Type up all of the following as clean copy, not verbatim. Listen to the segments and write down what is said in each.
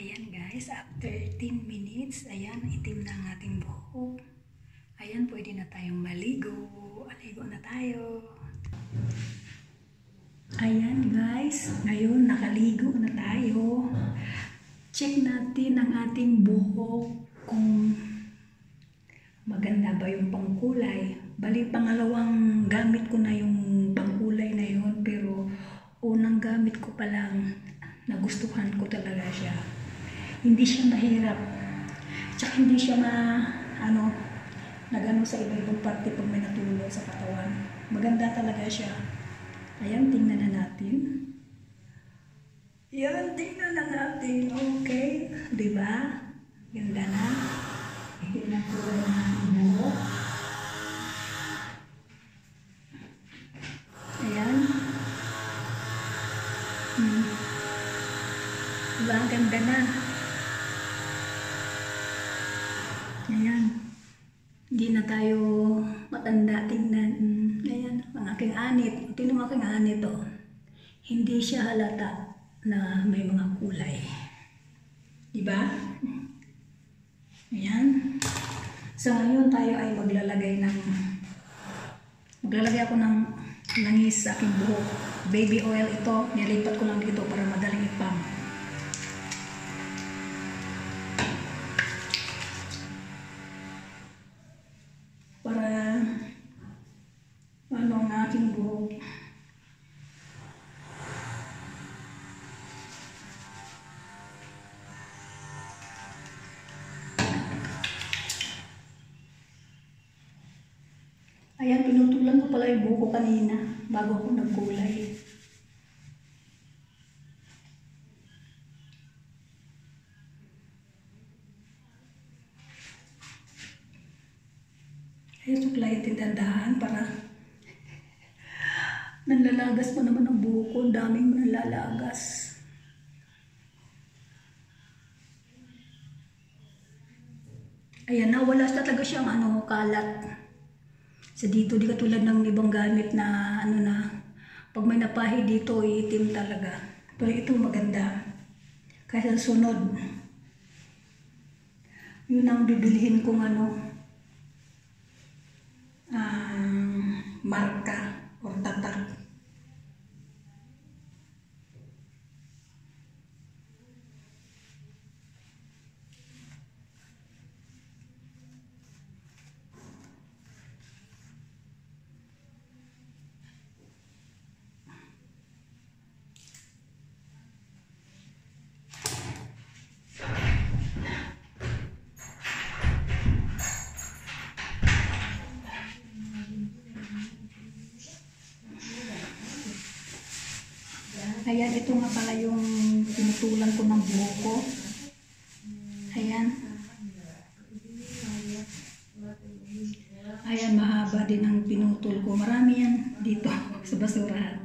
Ayan guys, after 10 minutes, ayan, itim na ang ating buhok. Ayan, pwede na tayong maligo. Aligo na tayo. Ayan guys, ngayon nakaligo na tayo. Check natin ang ating buhok kung maganda ba yung pangkulay. Bali, pangalawang gamit ko na yung pangkulay na yun, pero unang gamit ko pa lang, nagustuhan ko talaga siya. Hindi siya mahirap. Tsaka hindi siya nagano sa iba-ibang parte pag may natulog sa katawan. Maganda talaga siya. Ayan, tingnan na natin. Yan, tingnan na natin. Okay. Diba? Ganda na. Tingnan ko na buhok. Ayan. Diba? Ganda na. Ayan. Hindi na tayo matanda. Tingnan. Ayan. Ang aking anit. Tingnan mo aking anit to. Hindi siya halata na may mga kulay. Diba? Ayan. So ngayon tayo ay maglalagay ako ng langis sa aking buhok. Baby oil ito. Nilipat ko lang dito para madaling ipam. Para ang aking buhok. Ayan, pinutulan ko pala yung buhok ko kanina bago ako nagkulay. Ayun, suklay at tindahan para nanlalagas pa naman ang buhok ko. Ang daming nanlalagas. Ayan, nawala talaga siyang kalat. Sa dito, di katulad ng ibang gamit na pag may napahi dito, iitim talaga. Pero ito maganda. Kaya sa sunod, yun ang bibilihin kong marka o tatak. Ayan, ito nga pala yung pinutulan ko ng buhok ko. Ayan. Ayan, mahaba din ang pinutol ko. Marami yan dito sa basurahan.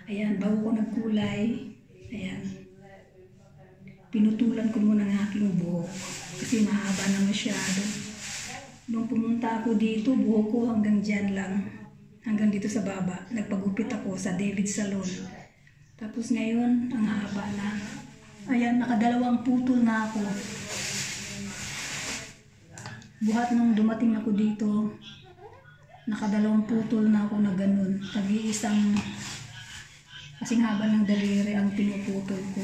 Ayan, bago ko nagkulay. Ayan. Pinutulan ko muna ng aking buhok. Kasi mahaba na masyado. Nung pumunta ako dito, buhok ko hanggang dyan lang. Hanggang dito sa baba. Nagpagupit ako sa David Salon. Tapos ngayon, ang haba na. Ayan, nakadalawang putol na ako. Buhat nung dumating ako dito, nakadalawang putol na ako na ganun. Tag-iisang kasing haba ng daliri ang pinuputol ko.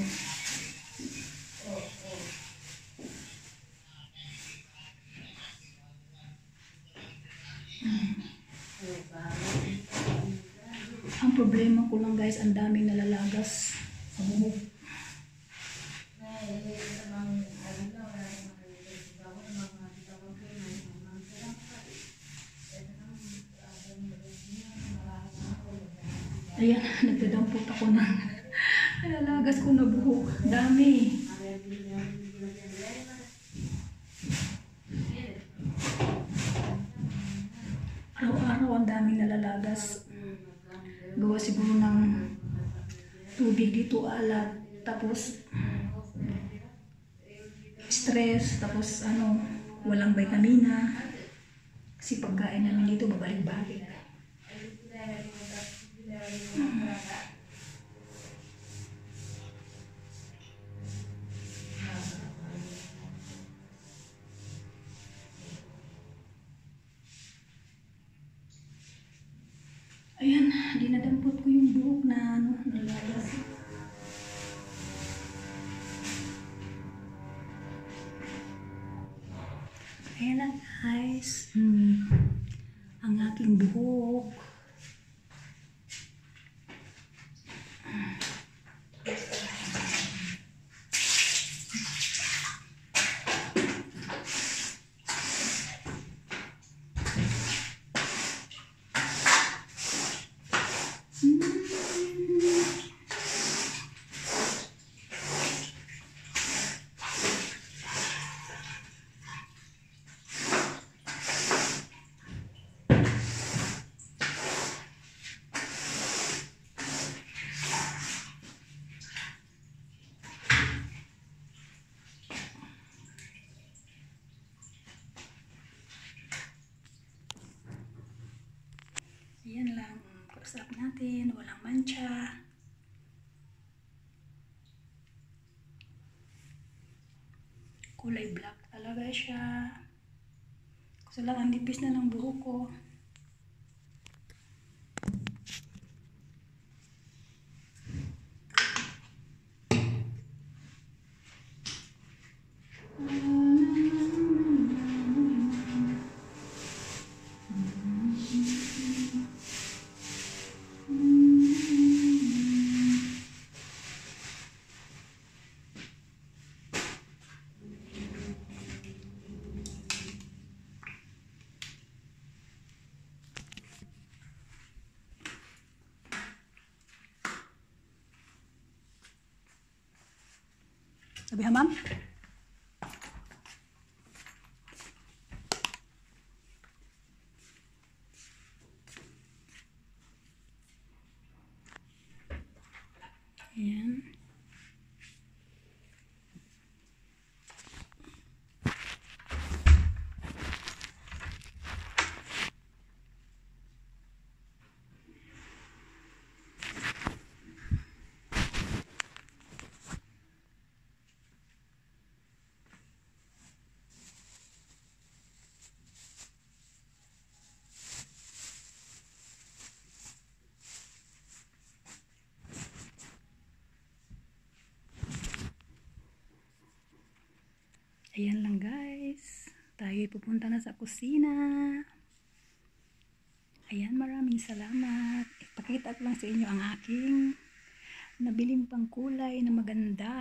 Ang problema ko lang guys, ang daming nalalagas sa buhok. Ayan, nagdadampot ako ng nalalagas ko na buhok. Dami. Araw-araw ang daming nalalagas. Gawa siguro ng tubig dito, alat, tapos stress, tapos walang vitamina. Kasi pagkain namin dito, babalik-balik. Dinadampot ko yung buhok na nalayas. Ayan na guys. Ang aking buhok. Ayan lang, close up natin, walang mancha. Kulay black talaga siya. Kasi lang ang nipis na ng buhok ko. Sabi ha, ma'am? Ayan. Ayan lang guys. Tayo pupunta na sa kusina. Ayan, maraming salamat. Ipakita ko lang sa inyo ang aking nabiling pangkulay na maganda.